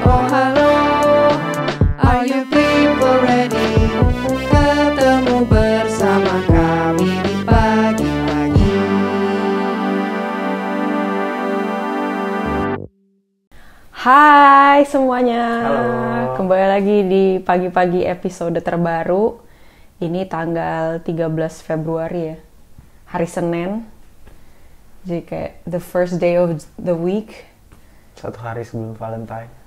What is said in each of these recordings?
Oh halo, are you people ready? Ketemu bersama kami di pagi-pagi. Hai semuanya. Halo. Kembali lagi di pagi-pagi episode terbaru. Ini tanggal 13 Februari ya. Hari Senin. Jadi kayak the first day of the week. Satu hari sebelum Valentine.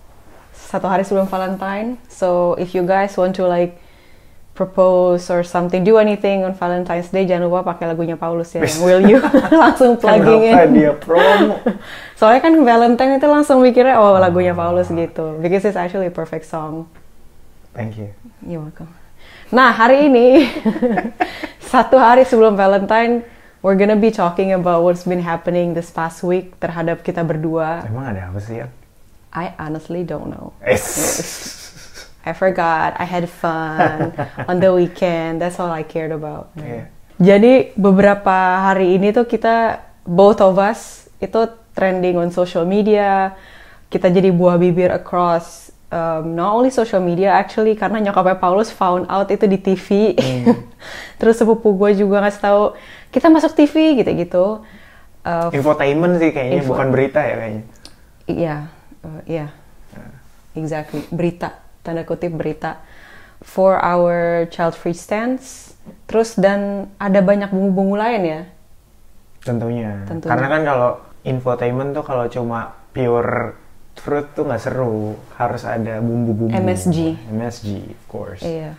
Satu hari sebelum Valentine. So if you guys want to like propose or something, do anything on Valentine's Day, jangan lupa pakai lagunya Paulus ya. Will you? Langsung plugging Kenapa in. dia promo? Soalnya kan Valentine itu langsung mikirnya oh lagunya Paulus gitu. Because it's actually a perfect song. Thank you. You're welcome. Nah, hari ini, satu hari sebelum Valentine, we're gonna be talking about what's been happening this past week terhadap kita berdua. Emang ada apa sih ya? I honestly don't know. Eh, I forgot, I had fun on the weekend, that's all I cared about. Iya. Jadi, beberapa hari ini tuh kita, both of us, itu trending on social media, kita jadi buah bibir across not only social media actually, karena nyokapnya Paulus found out itu di TV. Terus sepupu gue juga ngasih tahu kita masuk TV gitu-gitu. Infotainment sih kayaknya, bukan berita ya kayaknya. Iya, exactly, berita, tanda kutip berita for our child free stance. Terus dan ada banyak bumbu-bumbu lain ya. Tentunya. Karena kan kalau infotainment tuh kalau cuma pure fruit tuh nggak seru, harus ada bumbu-bumbu. MSG, of course. Iya.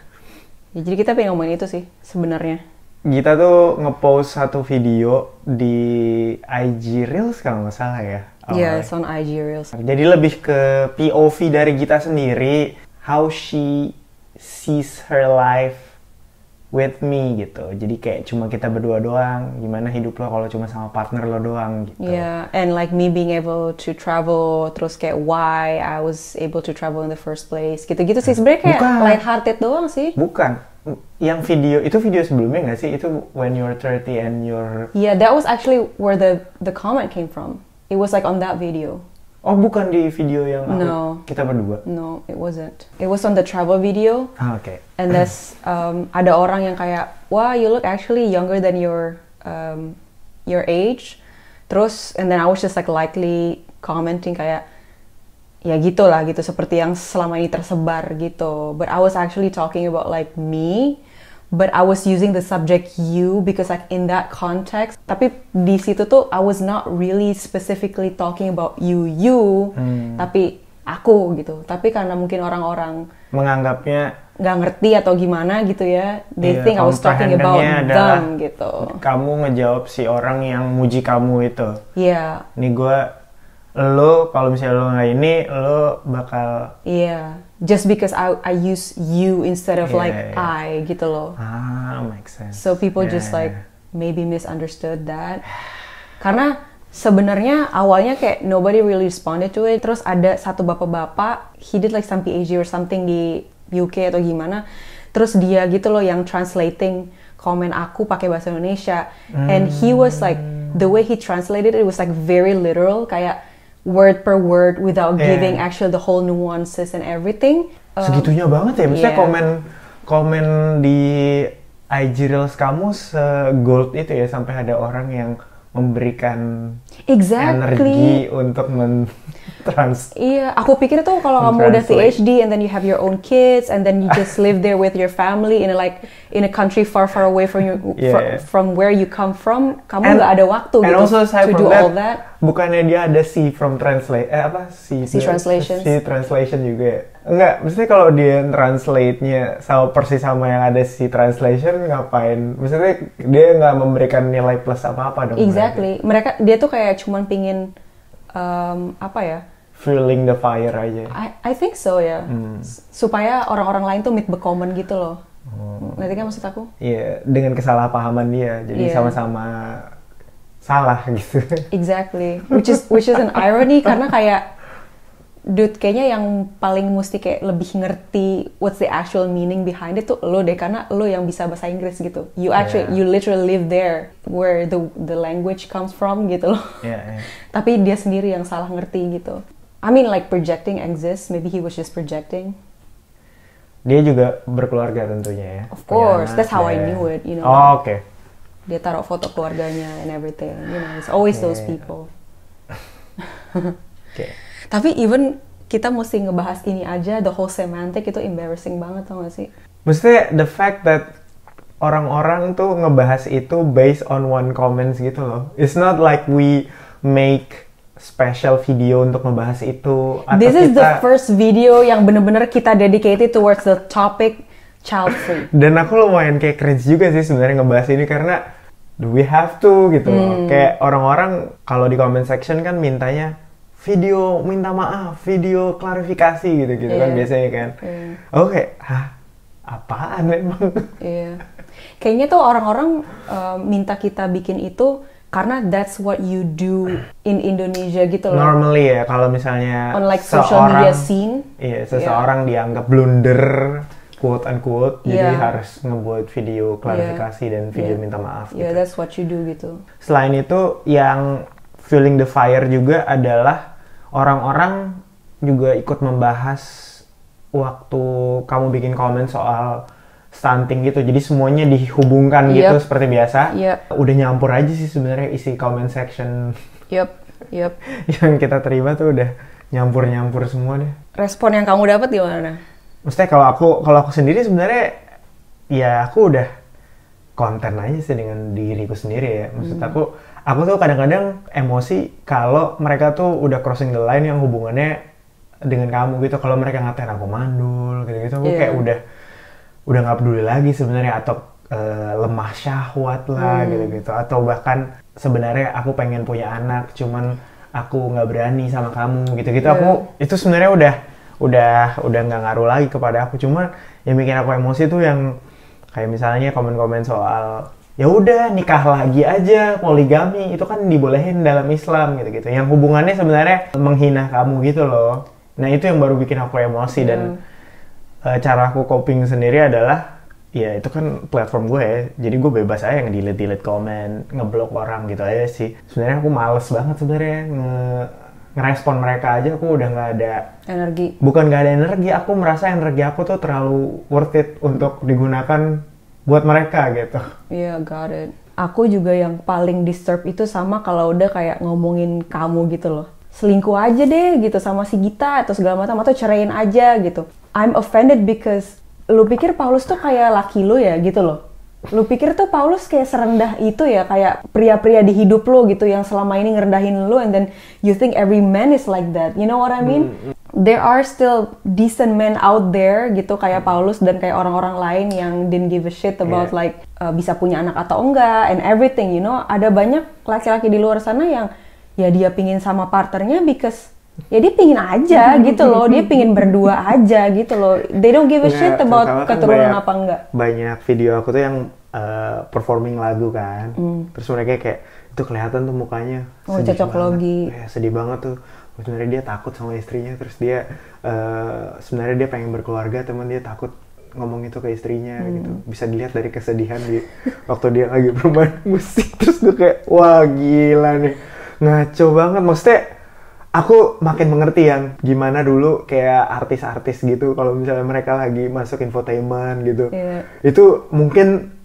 Ya, jadi kita pengen ngomongin itu sih sebenarnya. Kita tuh ngepost satu video di IG Reels kalau nggak salah ya. Iya, it's on IG Reels. Jadi lebih ke POV dari Gita sendiri, how she sees her life with me gitu. Jadi kayak cuma kita berdua doang, gimana hidup lo kalau cuma sama partner lo doang gitu. Yeah, and like me being able to travel, terus kayak why I was able to travel in the first place, gitu-gitu sih. Sebenarnya kayak light-hearted doang sih. Bukan, yang video itu video sebelumnya nggak sih? Itu when you're 30 and you're... Yeah, that was actually where the comment came from. It was like on that video. Oh, bukan di video yang No. kita berdua? No, it wasn't. It was on the travel video. Ah, oke. And there's ada orang yang kayak, wah, you look actually younger than your age. Terus, and then I was just like lightly commenting kayak, ya gitulah gitu, seperti yang selama ini tersebar gitu. But I was actually talking about like me, but I was using the subject you because like in that context. Tapi di situ tuh I was not really specifically talking about you, tapi aku gitu. Tapi karena mungkin orang-orang menganggapnya nggak ngerti atau gimana gitu ya, they think I was talking about them gitu. Kamu ngejawab si orang yang muji kamu itu. Iya. Yeah. Nih lo kalau misalnya lo nggak ini, lo bakal... Iya. Just because I use you instead of I gitu loh. Ah, makes sense. So people just like maybe misunderstood that. Karena sebenarnya awalnya kayak nobody really responded to it. Terus ada satu bapak-bapak, he did like some PhD or something di UK atau gimana. Terus dia gitu loh yang translating komen aku pakai bahasa Indonesia. And he was like, the way he translated it was like very literal, kayak word per word without giving actually the whole nuances and everything. Segitunya banget ya, maksudnya komen di IG Reels kamu se-gold itu ya, sampai ada orang yang memberikan energi untuk Iya, aku pikir tuh kalau kamu udah PhD and then you have your own kids and then you just live there with your family in a country far away from from where you come from, kamu nggak ada waktu gitu to do all that. Bukannya dia ada C from translate, translation. C translation juga ya? Enggak, maksudnya kalau dia translate-nya persis sama yang ada C translation, ngapain? Maksudnya dia nggak memberikan nilai plus apa-apa dong. Exactly, dia tuh kayak cuman pingin fueling the fire aja. I think so ya. Supaya orang-orang lain tuh meet the common gitu loh. Ngerti kan maksud aku? Iya, dengan kesalahpahaman dia. Jadi sama-sama salah gitu. Exactly. Which is an irony karena kayak dude, kayaknya yang paling mesti kayak lebih ngerti what's the actual meaning behind it tuh lo deh, karena lo yang bisa bahasa Inggris gitu. You literally live there where the language comes from gitu loh. Tapi dia sendiri yang salah ngerti gitu. I mean like projecting exists, maybe he was just projecting. Dia juga berkeluarga tentunya ya. Of Punya course, anak, that's how I ya. knew it, you know. Oh, oke. Dia taruh foto keluarganya and everything, you know, it's always those Yeah. people. Oke. Tapi even kita mesti ngebahas ini aja, the whole semantic itu embarrassing banget, tau gak sih? Maksudnya the fact that orang-orang tuh ngebahas itu based on one comments gitu loh. It's not like we make special video untuk ngebahas itu. Atau This is the kita, first video yang bener-bener kita dedicated towards the topic child free. dan aku lumayan kayak cringe juga sih sebenarnya ngebahas ini karena do we have to gitu loh. Kayak orang-orang kalau di comment section kan mintanya video minta maaf, video klarifikasi gitu-gitu kan Iya. biasanya kan. Oke, hah? Apaan emang? Iya. Kayaknya tuh orang-orang minta kita bikin itu karena that's what you do in Indonesia gitu loh. Normally ya kalau misalnya On like social media seseorang- scene. Iya, seseorang dianggap blunder, quote unquote, jadi Yeah. harus ngebuat video klarifikasi dan video Yeah. minta maaf. Yeah, gitu. that's what you do gitu. Selain itu, yang feeling the fire juga adalah orang-orang juga ikut membahas waktu kamu bikin komen soal stunting gitu. Jadi semuanya dihubungkan gitu Yep. seperti biasa. Yep. Udah nyampur aja sih sebenarnya isi comment section Yup. yang kita terima tuh udah nyampur-nyampur semua deh. Respon yang kamu dapat gimana? Maksudnya kalau aku sendiri sebenarnya ya aku udah konten aja sih dengan diriku sendiri ya. Maksud aku tuh kadang-kadang emosi kalau mereka tuh udah crossing the line yang hubungannya dengan kamu gitu. Kalau mereka ngatain aku mandul gitu-gitu, aku Iya. kayak udah nggak peduli lagi sebenarnya, atau lemah syahwat lah gitu-gitu, atau bahkan sebenarnya aku pengen punya anak cuman aku nggak berani sama kamu gitu-gitu. Iya. Aku itu sebenarnya udah nggak ngaruh lagi kepada aku. Cuman yang bikin aku emosi tuh yang kayak misalnya komen-komen soal ya udah nikah lagi aja, poligami itu kan dibolehin dalam Islam gitu-gitu, yang hubungannya sebenarnya menghina kamu gitu loh. Nah itu yang baru bikin aku emosi. Dan cara aku coping sendiri adalah ya itu kan platform gue ya, jadi gue bebas aja nge-delete komen, ngeblok orang gitu aja sih. Sebenarnya aku males banget sebenarnya ngerespon mereka aja. Aku udah nggak ada Energi. bukan nggak ada energi, aku merasa energi aku tuh terlalu worth it untuk digunakan buat mereka gitu. Iya, got it. Aku juga yang paling disturb itu sama kalau udah kayak ngomongin kamu gitu loh. Selingkuh aja deh gitu sama si Gita atau segala macam, atau ceraiin aja gitu. I'm offended because lu pikir Paulus tuh kayak laki lu ya gitu loh. Lu pikir tuh Paulus kayak serendah itu ya, kayak pria-pria di hidup lu gitu yang selama ini ngerendahin lu, and then you think every man is like that. You know what I mean? There are still decent men out there gitu kayak Paulus dan kayak orang-orang lain yang didn't give a shit about Yeah. like bisa punya anak atau enggak and everything, you know. Ada banyak laki-laki di luar sana yang ya dia pingin sama partnernya because ya dia pingin aja gitu loh, dia pingin berdua aja gitu loh. They don't give a shit Nggak, about terutama kan keturunan apa enggak. banyak video aku tuh yang performing lagu kan, terus mereka kayak itu kelihatan tuh mukanya Oh, sedih cocok banget. logi. Kayak sedih banget tuh. Sebenarnya dia takut sama istrinya, terus dia sebenarnya dia pengen berkeluarga, teman dia takut ngomong itu ke istrinya gitu. Bisa dilihat dari kesedihan di waktu dia lagi bermain musik. Terus gue kayak wah gila nih, ngaco banget. Maksudnya aku makin mengerti yang gimana dulu kayak artis-artis gitu kalau misalnya mereka lagi masuk infotainment gitu. Iya. Itu mungkin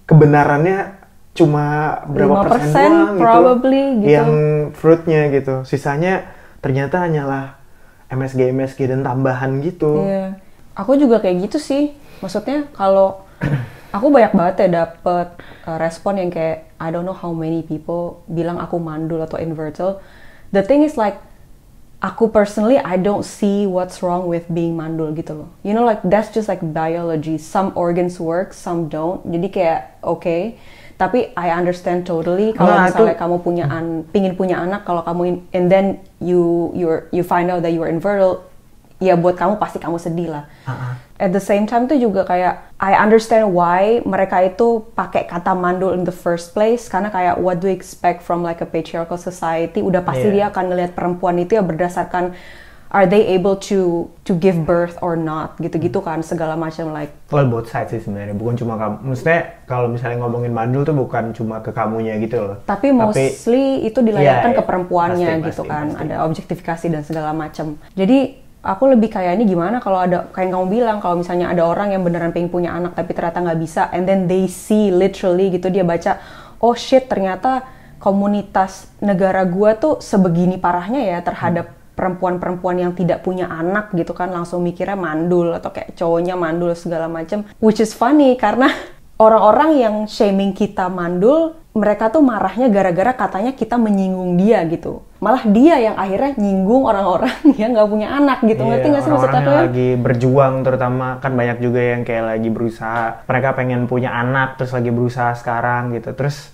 kebenarannya cuma berapa 5% persen doang probably gitu. yang fruitnya gitu. Sisanya ternyata hanyalah MSG dan tambahan gitu. Iya. Aku juga kayak gitu sih. Maksudnya kalau aku banyak banget ya dapet respon yang kayak I don't know how many people bilang aku mandul atau infertile. The thing is like aku personally I don't see what's wrong with being mandul gitu loh. You know like that's just like biology. Some organs work, some don't. Jadi kayak okay. Tapi I understand totally kalau Nah, misalnya itu- kamu punya pingin punya anak, kalau kamu and then you find out that you are infertile, ya buat kamu pasti kamu sedih lah. At the same time tuh juga kayak I understand why mereka itu pakai kata mandul in the first place, karena kayak what do you expect from like a patriarchal society, udah pasti Yeah. dia akan ngelihat perempuan itu ya berdasarkan are they able to give birth or not gitu-gitu kan, segala macam like. Well, both sides sih sebenarnya, bukan cuma kamu. Maksudnya kalau misalnya ngomongin mandul tuh bukan cuma ke kamunya gitu loh. Tapi mostly itu dilayangkan iya, ke perempuannya pasti, gitu kan, pasti. ada objektifikasi dan segala macam. Jadi aku lebih kayak ini gimana kalau ada kayak kamu bilang, kalau misalnya ada orang yang beneran pengen punya anak tapi ternyata nggak bisa, and then they see literally gitu, dia baca, oh shit ternyata komunitas negara gua tuh sebegini parahnya ya terhadap perempuan-perempuan yang tidak punya anak gitu kan, langsung mikirnya mandul atau kayak cowoknya mandul segala macam, which is funny karena orang-orang yang shaming kita mandul, mereka tuh marahnya gara-gara katanya kita menyinggung dia gitu. Malah dia yang akhirnya nyinggung orang-orang yang nggak punya anak gitu. Ngerti nggak sih maksud aku orang-orang ya? yang lagi berjuang, terutama kan banyak juga yang kayak lagi berusaha, mereka pengen punya anak terus lagi berusaha sekarang gitu. Terus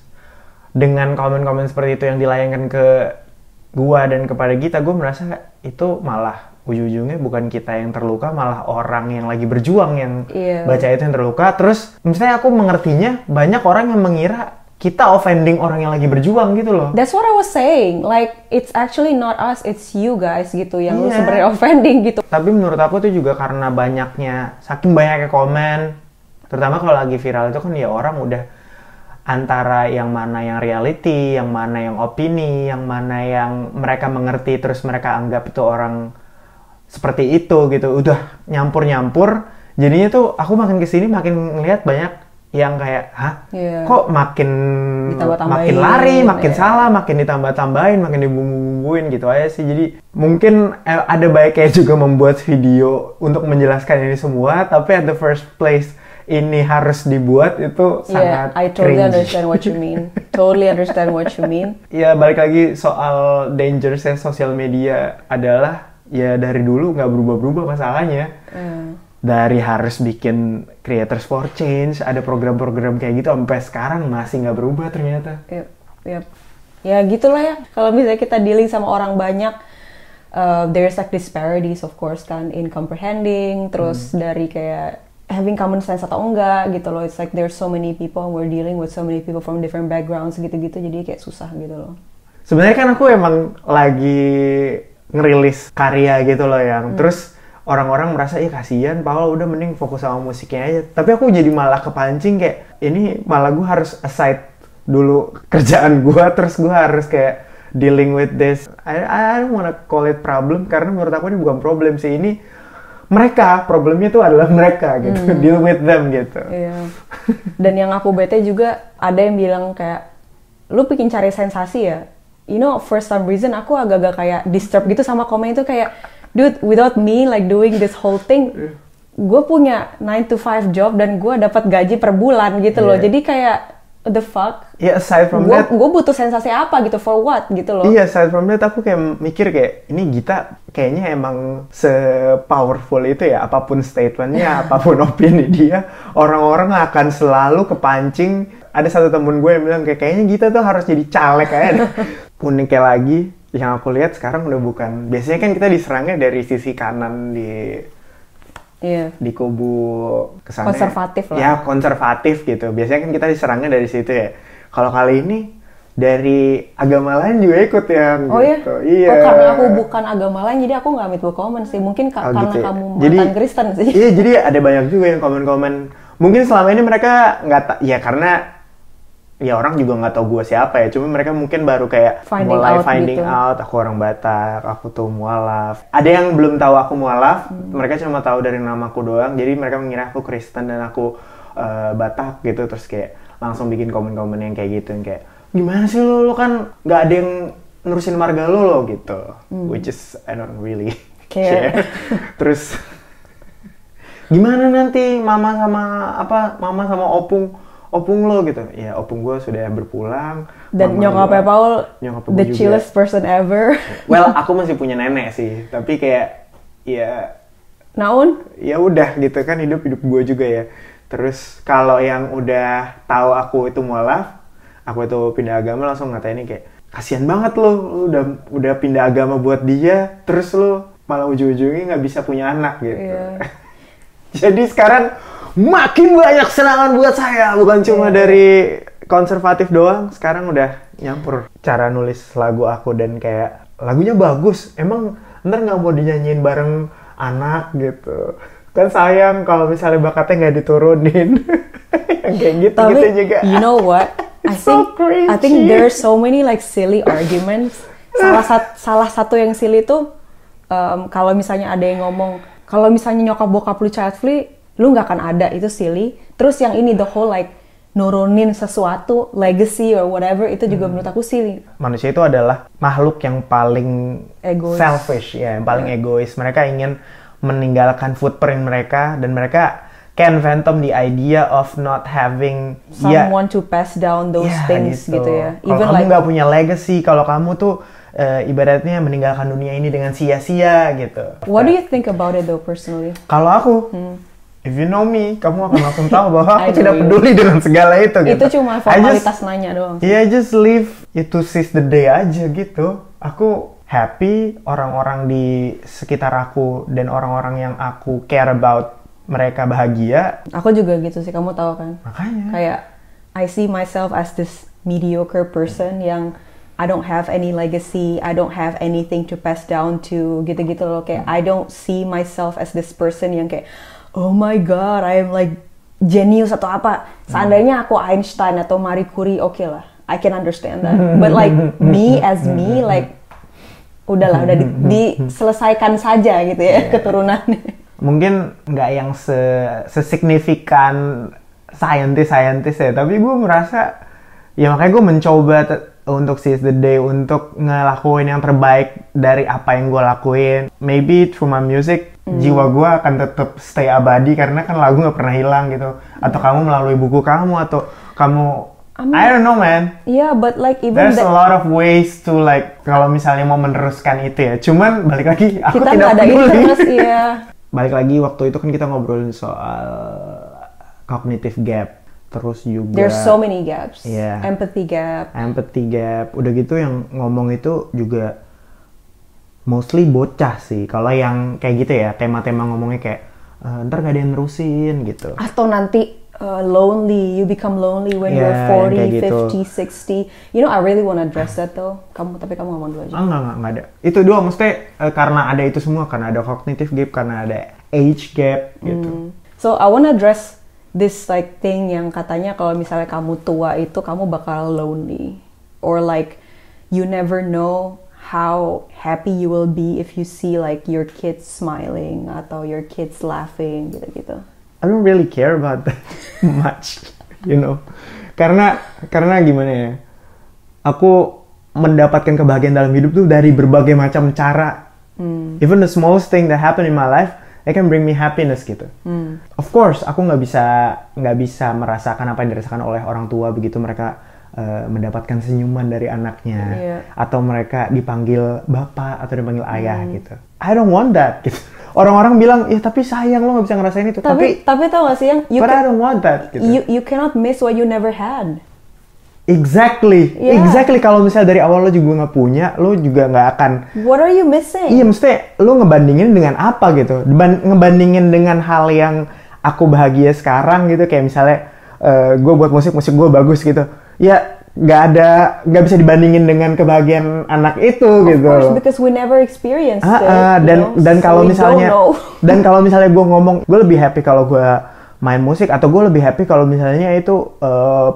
dengan komen-komen seperti itu yang dilayangkan ke gua dan kepada kita, gua merasa itu malah ujung-ujungnya bukan kita yang terluka, malah orang yang lagi berjuang yang baca itu yang terluka. Terus misalnya aku mengertinya banyak orang yang mengira kita offending orang yang lagi berjuang gitu loh. That's what I was saying. Like it's actually not us, it's you guys gitu yang lu sebenarnya offending gitu. Tapi menurut aku tuh juga karena saking banyaknya komen, terutama kalau lagi viral itu kan ya orang udah antara yang mana yang reality, yang mana yang opini, yang mana yang mereka mengerti terus mereka anggap itu orang seperti itu gitu, udah nyampur-nyampur. Jadinya tuh aku makin kesini makin ngelihat banyak yang kayak, kok makin lari, makin salah, makin ditambah-tambahin, makin dibumbu-bumbuin gitu aja sih. Jadi mungkin ada baiknya juga membuat video untuk menjelaskan ini semua, tapi at the first place ini harus dibuat itu sangat I totally cringy. understand what you mean. Totally understand what you mean. Ya balik lagi soal dangersnya sosial media adalah ya dari dulu nggak berubah-berubah masalahnya. Dari harus bikin creators for change, ada program-program kayak gitu sampai sekarang masih nggak berubah ternyata. Yep. Ya gitulah ya. Kalau misalnya kita dealing sama orang banyak, there's like disparities of course kan in comprehending, terus dari kayak having common sense atau enggak gitu loh. It's like there's so many people and we're dealing with so many people from different backgrounds gitu-gitu, jadi kayak susah gitu loh. Sebenarnya kan aku emang lagi ngerilis karya gitu loh yang terus orang-orang merasa kasihan Paul udah mending fokus sama musiknya aja. Tapi aku jadi malah kepancing kayak ini malah gue harus aside dulu kerjaan gue, terus gue harus kayak dealing with this. I don't wanna call it problem karena menurut aku ini bukan problem sih, ini mereka, problemnya tuh adalah mereka gitu, deal with them gitu. Iya. Dan yang aku bete juga ada yang bilang kayak, lu bikin cari sensasi ya? You know, for some reason aku agak-agak kayak disturb gitu sama komen itu kayak, dude, without me like doing this whole thing, gue punya 9 to 5 job dan gue dapat gaji per bulan gitu loh. Jadi kayak, the fuck? Yeah, aside from that, gue butuh sensasi apa gitu, for what gitu loh. Iya, aside from that aku kayak mikir kayak, ini Gita kayaknya emang se-powerful itu ya, apapun statementnya, apapun opini dia, orang-orang akan selalu kepancing. Ada satu temen gue yang bilang kayak, kayaknya Gita tuh harus jadi caleg aja. Uniknya lagi, yang aku lihat sekarang udah bukan, biasanya kan kita diserangnya dari sisi kanan di kubu kesana konservatif lah. Ya konservatif gitu. Biasanya kan kita diserangnya dari situ ya. Kalau kali ini dari agama lain juga ikut yang gitu. Iya. Oh karena aku bukan agama lain jadi aku nggak ambil komen sih. Mungkin karena gitu. kamu mantan Kristen sih. Iya, jadi ada banyak juga yang komen-komen. Mungkin selama ini mereka nggak ya karena ya orang juga nggak tahu gue siapa ya, cuma mereka mungkin baru kayak mulai finding out aku orang Batak, aku tuh mualaf. Ada yang belum tahu aku mualaf, mereka cuma tahu dari namaku doang, jadi mereka mengira aku Kristen dan aku Batak gitu, terus kayak langsung bikin komen-komen yang kayak gitu, yang kayak gimana sih lo kan nggak ada yang nerusin marga lo gitu, which is I don't really care. Terus gimana nanti mama sama opung lo gitu. Ya opung gue sudah berpulang. Dan nyokapnya Paul the chillest person ever. Well, aku masih punya nenek sih, tapi kayak ya naon? Ya udah gitu kan, hidup gue juga ya. Terus kalau yang udah tahu aku itu mualaf, aku itu pindah agama, langsung ngatain kayak kasian banget lo udah pindah agama buat dia, terus lo malah ujung-ujungnya nggak bisa punya anak gitu. Jadi sekarang makin banyak serangan buat saya, bukan cuma dari konservatif doang, sekarang udah nyampur cara nulis lagu aku dan kayak lagunya bagus. Emang ntar nggak mau dinyanyiin bareng anak gitu. Kan sayang kalau misalnya bakatnya nggak diturunin. Yang kayak gitu Tapi, gitu juga. you know what? I think there are so many like silly arguments. Salah satu yang silly tuh kalau misalnya ada yang ngomong kalau misalnya nyokap bokap lu child free, lu nggak akan ada, itu silly. Terus yang ini the whole like nurunin sesuatu legacy or whatever, itu juga menurut aku silly. Manusia itu adalah makhluk yang paling Egois. selfish ya, yang paling egois. Mereka ingin meninggalkan footprint mereka dan mereka can fathom the idea of not having Someone to pass down those things gitu ya. Kalau kamu nggak punya legacy, kalau kamu tuh ibaratnya meninggalkan dunia ini dengan sia-sia gitu. What do you think about it though personally? Kalau aku, if you know me, kamu akan langsung tahu bahwa I aku tidak know you. peduli dengan segala itu gitu. Itu cuma formalitas nanya doang. Yeah, just live it to seize the day aja gitu. Aku happy orang-orang di sekitar aku dan orang-orang yang aku care about mereka bahagia. Aku juga gitu sih, kamu tahu kan? Makanya. Kayak I see myself as this mediocre person yang I don't have any legacy, I don't have anything to pass down to, gitu-gitu loh. Kayak I don't see myself as this person yang kayak, oh my god, I am like genius atau apa. Seandainya aku Einstein atau Marie Curie, oke lah, I can understand that. But like me as me, like udahlah, udah diselesaikan saja gitu ya keturunannya. Mungkin nggak yang sesignifikan scientist ya, tapi gue merasa ya makanya gue mencoba untuk seize the day, untuk ngelakuin yang terbaik dari apa yang gue lakuin. Maybe through my music, jiwa gue akan tetap stay abadi karena kan lagu nggak pernah hilang gitu. Atau kamu melalui buku kamu, atau kamu I don't know man. Yeah, but like even there's a lot of ways to like kalau misalnya mau meneruskan itu ya. Cuman balik lagi aku kita tidak ada peduli. interest, iya. Balik lagi waktu itu kan kita ngobrolin soal cognitive gap. Terus juga There's so many gaps. Yeah. Empathy gap. Udah gitu yang ngomong itu juga mostly bocah sih. Kalau yang kayak gitu ya, tema-tema ngomongnya kayak ntar gak ada yang nerusin gitu. Atau nanti lonely, you become lonely when you're 40, gitu. 50, 60. You know, I really wanna address that though. Tapi kamu ngomong dulu aja. Enggak ada. Itu doang, mesti karena ada itu semua, karena ada cognitive gap, karena ada age gap gitu. So I wanna address this like thing yang katanya kalau misalnya kamu tua itu kamu bakal lonely, or like you never know how happy you will be if you see like your kids smiling atau your kids laughing gitu-gitu. I don't really care about that much, you know. Karena gimana ya? Aku mendapatkan kebahagiaan dalam hidup tuh dari berbagai macam cara. Even the smallest thing that happen in my life, it can bring me happiness gitu. Of course, aku nggak bisa merasakan apa yang dirasakan oleh orang tua begitu mereka mendapatkan senyuman dari anaknya, atau mereka dipanggil bapak atau dipanggil ayah gitu. I don't want that gitu. Orang-orang bilang, ya tapi sayang lo nggak bisa ngerasain itu. Tapi tau gak sih yang I don't want that gitu. You cannot miss what you never had. Exactly. Kalau misalnya dari awal lo juga nggak punya, lo juga nggak akan. What are you missing? Iya, mesti lo ngebandingin dengan apa gitu. Ngebandingin dengan hal yang aku bahagia sekarang gitu. Kayak misalnya gue buat musik gue bagus gitu. Ya nggak bisa dibandingin dengan kebahagiaan anak itu gitu. Of course, because we never experienced it. Dan kalau misalnya gue ngomong gue lebih happy kalau gue main musik, atau gue lebih happy kalau misalnya itu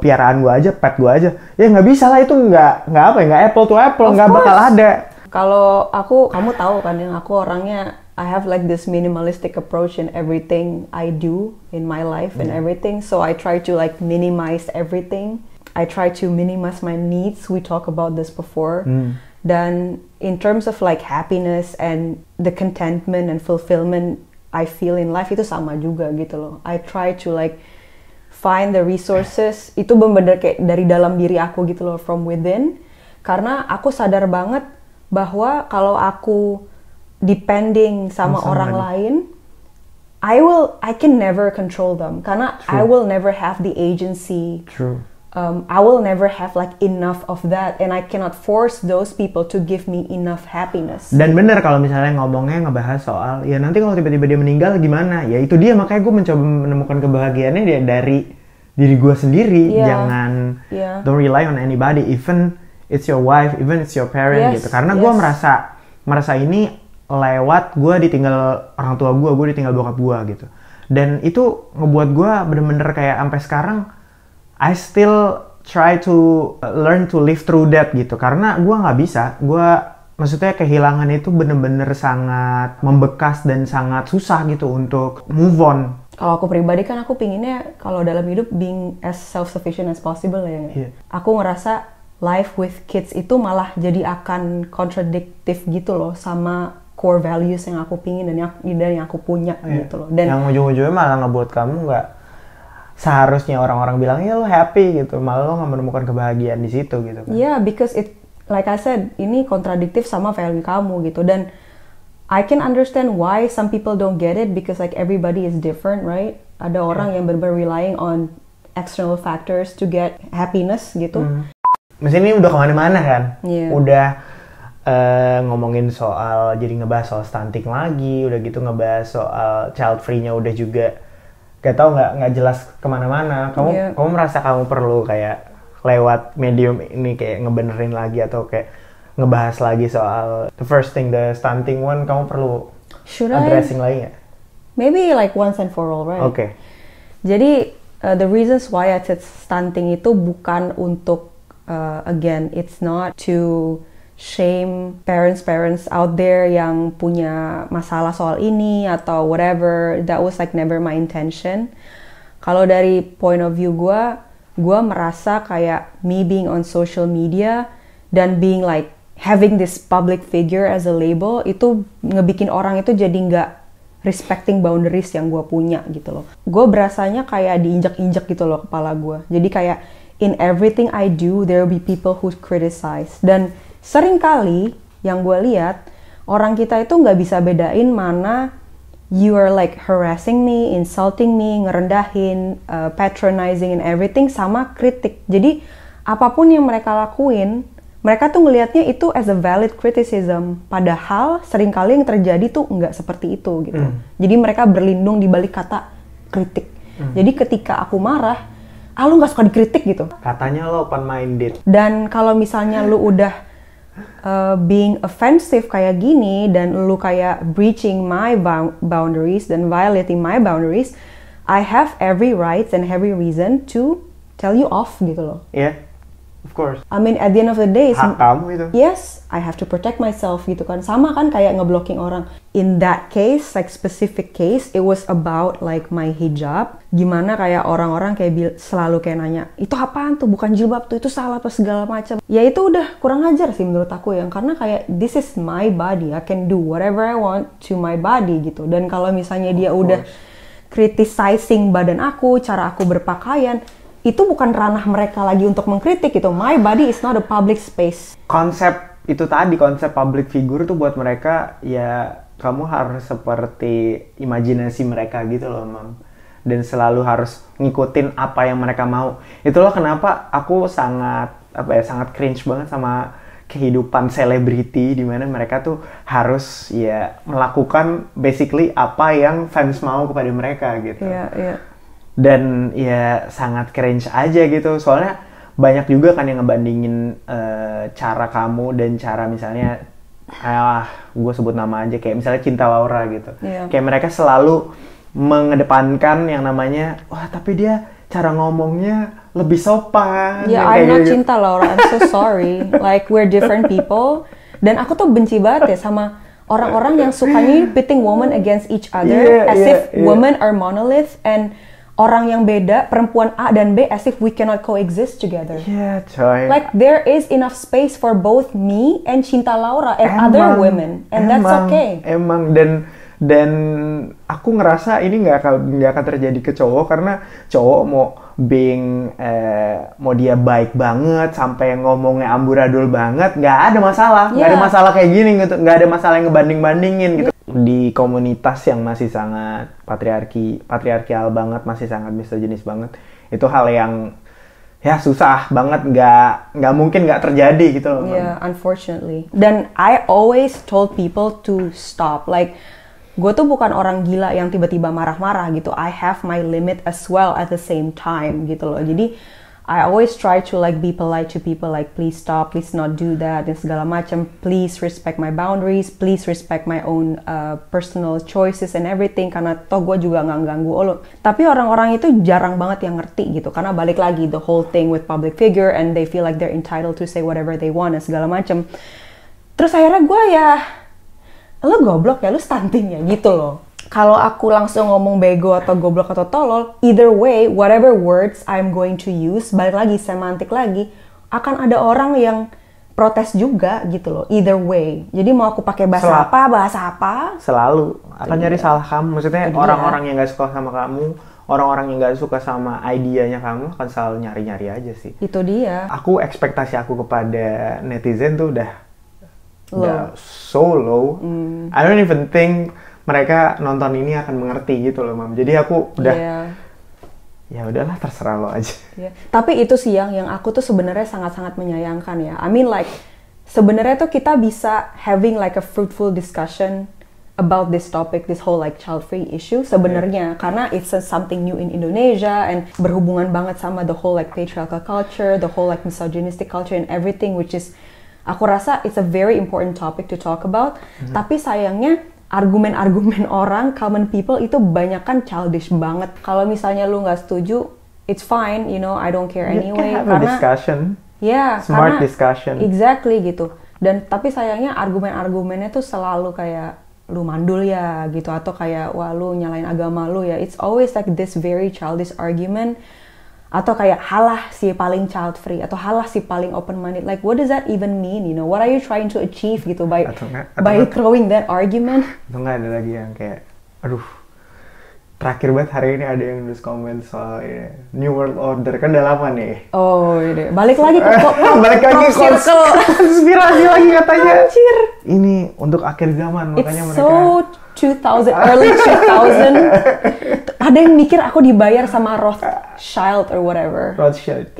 piaraan gue aja, pet gue aja, ya nggak bisa lah, itu nggak apple to apple, nggak bakal ada. Kalau aku, kamu tahu kan yang aku orangnya, I have like this minimalistic approach in everything I do in my life and everything, so I try to like minimize everything. I try to minimize my needs. We talked about this before. Dan in terms of like happiness and the contentment and fulfillment I feel in life itu sama juga gitu loh. I try to like find the resources, itu bener-bener kayak dari dalam diri aku gitu loh, from within. Karena aku sadar banget bahwa kalau aku depending sama orang lain, I can never control them. Karena I will never have the agency. True. I will never have like enough of that, and I cannot force those people to give me enough happiness. Dan bener kalau misalnya ngomongnya ngebahas soal ya nanti kalau tiba-tiba dia meninggal gimana, ya itu dia, makanya gue mencoba menemukan kebahagiaannya dia dari diri gue sendiri. Jangan don't rely on anybody, even it's your wife, even it's your parent gitu. Karena gue merasa ini lewat gue ditinggal orang tua gue ditinggal bokap gue gitu. Dan itu ngebuat gue bener-bener kayak sampai sekarang I still try to learn to live through that gitu. Karena gue nggak bisa, maksudnya kehilangan itu bener-bener sangat membekas dan sangat susah gitu untuk move on. Kalau aku pribadi kan aku pinginnya kalau dalam hidup being as self-sufficient as possible ya. Yeah. Aku ngerasa life with kids itu malah jadi akan kontradiktif gitu loh sama core values yang aku pingin dan yang aku punya gitu loh. Dan yang ujung-ujungnya malah ngebuat kamu nggak seharusnya orang-orang bilang ya lo happy gitu, malah lo nggak menemukan kebahagiaan di situ gitu kan. Yeah, because it, like I said, ini kontradiktif sama value kamu gitu. Dan I can understand why some people don't get it because like everybody is different, right? Ada orang yang benar-benar relying on external factors to get happiness gitu. Mesin ini udah kemana-mana kan? Yeah. Udah ngomongin soal, jadi ngebahas soal stunting lagi, udah gitu ngebahas soal child free-nya udah juga gak tau nggak jelas kemana-mana. Kamu merasa kamu perlu kayak lewat medium ini kayak ngebenerin lagi atau kayak ngebahas lagi soal the first thing, the stunting one, kamu perlu addressing lagi nggak? Maybe like once and for all, right? Oke. Jadi the reasons why I said stunting itu bukan untuk again, it's not to shame parents out there yang punya masalah soal ini atau whatever. That was like never my intention. Kalau dari point of view gue merasa kayak me being on social media dan being like having this public figure as a label itu ngebikin orang itu jadi nggak respecting boundaries yang gue punya gitu loh. Gue berasanya kayak diinjak-injak gitu loh kepala gue. Jadi kayak in everything I do there will be people who criticize. Dan sering kali yang gue lihat orang kita itu nggak bisa bedain mana you are like harassing me, insulting me, ngerendahin, patronizing and everything sama kritik. Jadi apapun yang mereka lakuin, mereka tuh ngelihatnya itu as a valid criticism. Padahal sering kali yang terjadi tuh nggak seperti itu gitu. Jadi mereka berlindung di balik kata kritik. Jadi ketika aku marah, lu nggak suka dikritik gitu. Katanya lo open minded. Dan kalau misalnya lu udah being offensive kayak gini dan lu kayak breaching my boundaries dan violating my boundaries, I have every right and every reason to tell you off gitu loh. Yeah, of course. I mean at the end of the day, hak kamu itu. Yes, I have to protect myself gitu kan. Sama kan kayak ngeblocking orang. In that case, like specific case, it was about like my hijab. Gimana kayak orang-orang kayak selalu kayak nanya, itu apaan tuh? Bukan jilbab tuh, itu salah apa segala macam. Ya itu udah kurang ajar sih menurut aku ya. Karena kayak this is my body, I can do whatever I want to my body gitu. Dan kalau misalnya dia udah criticizing badan aku, cara aku berpakaian, itu bukan ranah mereka lagi untuk mengkritik gitu. My body is not a public space. Konsep itu tadi, konsep public figure tuh buat mereka ya kamu harus seperti imajinasi mereka gitu loh, Mam. Dan selalu harus ngikutin apa yang mereka mau. Itulah kenapa aku sangat cringe banget sama kehidupan selebriti di mana mereka tuh harus ya melakukan basically apa yang fans mau kepada mereka gitu. Iya. Dan ya sangat cringe aja gitu. Soalnya banyak juga kan yang ngebandingin cara kamu dan cara misalnya gue sebut nama aja kayak misalnya Cinta Laura gitu. Yeah. Kayak mereka selalu mengedepankan yang namanya wah tapi dia cara ngomongnya lebih sopan. Yeah, I'm not Cinta Laura. I'm so sorry. Like we're different people. Dan aku tuh benci banget ya sama orang-orang yang sukanya pitting women against each other as if women are monolith and orang yang beda, perempuan A dan B, as if we cannot coexist together. Yeah, coy. Like there is enough space for both me and Cinta Laura and other women, and that's okay. Emang dan aku ngerasa ini nggak akan terjadi ke cowok karena cowok mau dia baik banget sampai ngomongnya amburadul banget, nggak ada masalah, nggak ada masalah kayak gini gitu, nggak ada masalah yang ngebanding-bandingin gitu. Di komunitas yang masih sangat patriarkial banget, masih sangat misoginis banget, itu hal yang ya susah banget, nggak mungkin nggak terjadi gitu loh. Yeah, unfortunately. Dan I always told people to stop. Like gue tuh bukan orang gila yang tiba-tiba marah-marah gitu. I have my limit as well at the same time gitu loh. Jadi I always try to like be polite to people, like please stop, please not do that, dan segala macam. Please respect my boundaries, please respect my own personal choices and everything. Karena toh gue juga nggak ganggu lo. Tapi orang-orang itu jarang banget yang ngerti gitu. Karena balik lagi the whole thing with public figure and they feel like they're entitled to say whatever they want dan segala macam. Terus akhirnya gue ya, lo goblok ya, lo stunting ya gitu loh. Kalau aku langsung ngomong bego atau goblok atau tolol, either way, whatever words I'm going to use, balik lagi, semantik lagi, akan ada orang yang protes juga gitu loh, either way. Jadi mau aku pakai bahasa apa, selalu akan nyari salah kamu. Maksudnya orang-orang yang gak suka sama kamu, orang-orang yang gak suka sama idenya kamu akan selalu nyari-nyari aja sih. Itu dia. Ekspektasi aku kepada netizen tuh udah so low. I don't even think mereka nonton ini akan mengerti gitu loh, Mam. Jadi aku udah ya udahlah, terserah lo aja. Tapi itu sih yang aku tuh sebenarnya sangat-sangat menyayangkan ya. I mean like sebenarnya tuh kita bisa having like a fruitful discussion about this topic, this whole like child free issue sebenarnya, karena it's something new in Indonesia and berhubungan banget sama the whole like patriarchal culture, the whole like misogynistic culture and everything, which is aku rasa it's a very important topic to talk about. Tapi sayangnya argumen-argumen orang, common people itu banyak kan childish banget. Kalau misalnya lu nggak setuju, it's fine, you know, I don't care anyway. Have a discussion. Smart discussion. Exactly gitu. Dan tapi sayangnya argumen-argumennya tuh selalu kayak lu mandul ya gitu, atau kayak wah lu nyalain agama lu ya. It's always like this very childish argument. Atau kayak halah si paling child free, atau halah si paling open minded. Like what does that even mean, you know? What are you trying to achieve gitu by throwing that argument? Atau nggak ada lagi yang kayak, aduh, terakhir banget hari ini ada yang nulis komen soal ini, New World Order, kan udah lama nih. Oh iya, balik lagi ke konspirasi lagi katanya. Anjir. Ini untuk akhir zaman, makanya It's mereka 2000, early 2000. Ada yang mikir aku dibayar sama Rothschild or whatever. Rothschild.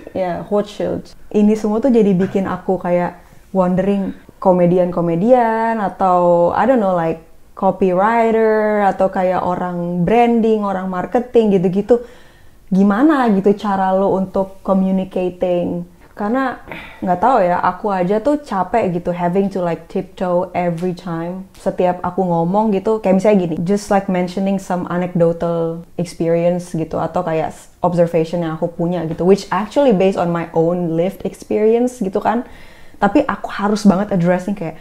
Rothschild. Ini semua tuh jadi bikin aku kayak wondering, komedian atau I don't know like copywriter atau kayak orang branding, orang marketing gitu-gitu. Gimana gitu cara lo untuk communicating? Karena nggak tahu ya, aku aja tuh capek gitu having to like tiptoe every time. Setiap aku ngomong gitu, kayak misalnya gini, just like mentioning some anecdotal experience gitu, atau kayak observation yang aku punya gitu, which actually based on my own lived experience gitu kan. Tapi aku harus banget addressing kayak,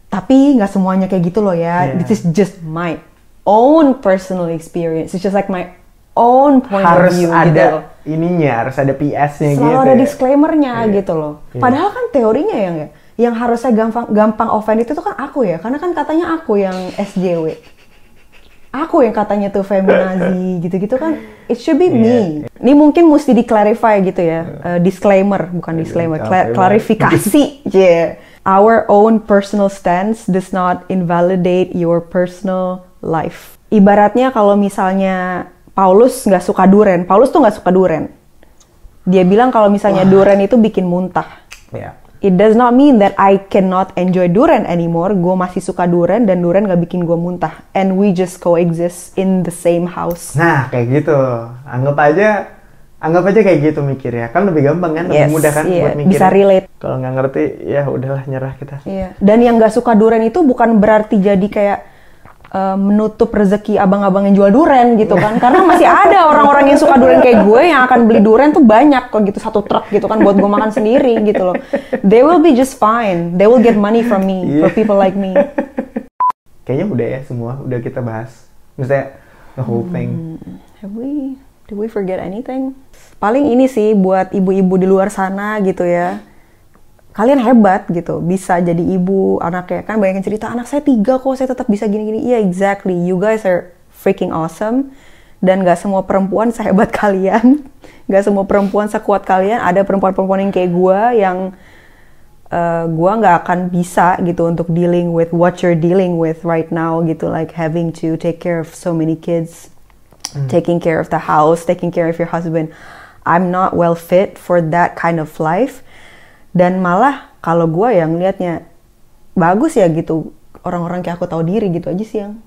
tapi nggak semuanya kayak gitu loh ya. This is just my own personal experience. It's just like my own point of view harus ada gitu. Ininya, harus ada PS-nya gitu. Selalu ada disclaimer-nya gitu loh. Padahal kan teorinya yang harusnya gampang offend itu tuh kan aku ya. Karena kan katanya aku yang SJW. Aku yang katanya tuh feminazi gitu-gitu kan. It should be me. Ini mungkin mesti di-clarify gitu ya. Disclaimer, bukan disclaimer. Klarifikasi. Our own personal stance does not invalidate your personal life. Ibaratnya kalau misalnya Paulus nggak suka duren. Paulus tuh nggak suka duren. Dia bilang kalau misalnya duren itu bikin muntah. It does not mean that I cannot enjoy duren anymore. Gue masih suka duren dan duren nggak bikin gue muntah. And we just coexist in the same house. Nah kayak gitu. Anggap aja kayak gitu mikirnya. Kan lebih gampang kan, lebih mudah kan buat mikir. Bisa relate. Kalau nggak ngerti ya udahlah, nyerah kita. Dan yang nggak suka duren itu bukan berarti jadi kayak menutup rezeki abang-abang yang jual duren gitu kan. Karena masih ada orang-orang yang suka duren kayak gue yang akan beli duren tuh banyak kok gitu, satu truk gitu kan buat gue makan sendiri gitu loh. They will be just fine. They will get money from me for people like me. Kayaknya udah ya semua, udah kita bahas. Misalnya the whole thing. Did we forget anything? Paling ini sih buat ibu-ibu di luar sana gitu ya. Kalian hebat gitu, bisa jadi ibu, anaknya kan banyak yang cerita, anak saya 3 kok, saya tetap bisa gini-gini. Iya, exactly. You guys are freaking awesome. Dan gak semua perempuan sehebat kalian. Gak semua perempuan sekuat kalian. Ada perempuan-perempuan yang kayak gue, yang gue gak akan bisa gitu untuk dealing with what you're dealing with right now gitu. Like having to take care of so many kids, taking care of the house, taking care of your husband. I'm not well fit for that kind of life. Dan malah kalau gue yang liatnya bagus ya gitu, orang-orang kayak aku tahu diri gitu aja sih yang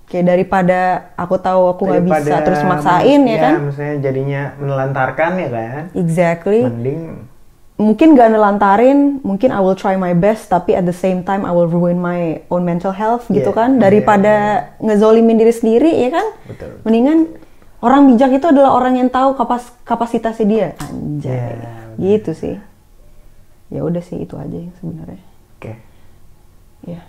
Kayak daripada aku tahu aku nggak bisa Daripada terus maksain ya kan? Maksudnya jadinya menelantarkan ya kan. Exactly. Mending Mungkin gak nelantarin, mungkin I will try my best, tapi at the same time I will ruin my own mental health gitu Yeah, kan, daripada ngezolimin diri sendiri ya kan. Betul. Mendingan orang bijak itu adalah orang yang tahu kapasitasnya dia, anjay. Yeah, gitu sih. Ya udah sih itu aja yang sebenarnya. Oke. Ya.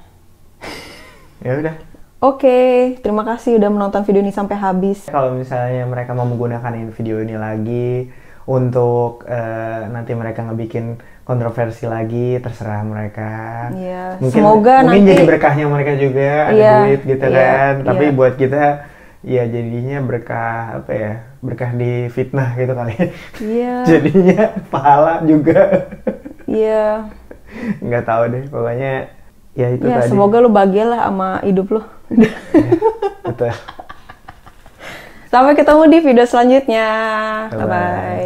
Ya udah. Oke, terima kasih udah menonton video ini sampai habis. Kalau misalnya mereka mau menggunakan video ini lagi untuk nanti mereka ngebikin kontroversi lagi, terserah mereka. Iya, Mungkin, semoga mungkin nanti jadi berkahnya mereka juga, ada Iya, duit gitu iya, kan. Tapi iya. buat kita ya jadinya berkah apa ya? Berkah di fitnah gitu kali. Iya. Jadinya pahala juga. Iya. Nggak tahu deh, pokoknya ya itu Ya, tadi. semoga lu bahagia lah sama hidup lu. Ya, betul. Sampai ketemu di video selanjutnya. Bye-bye. Bye-bye.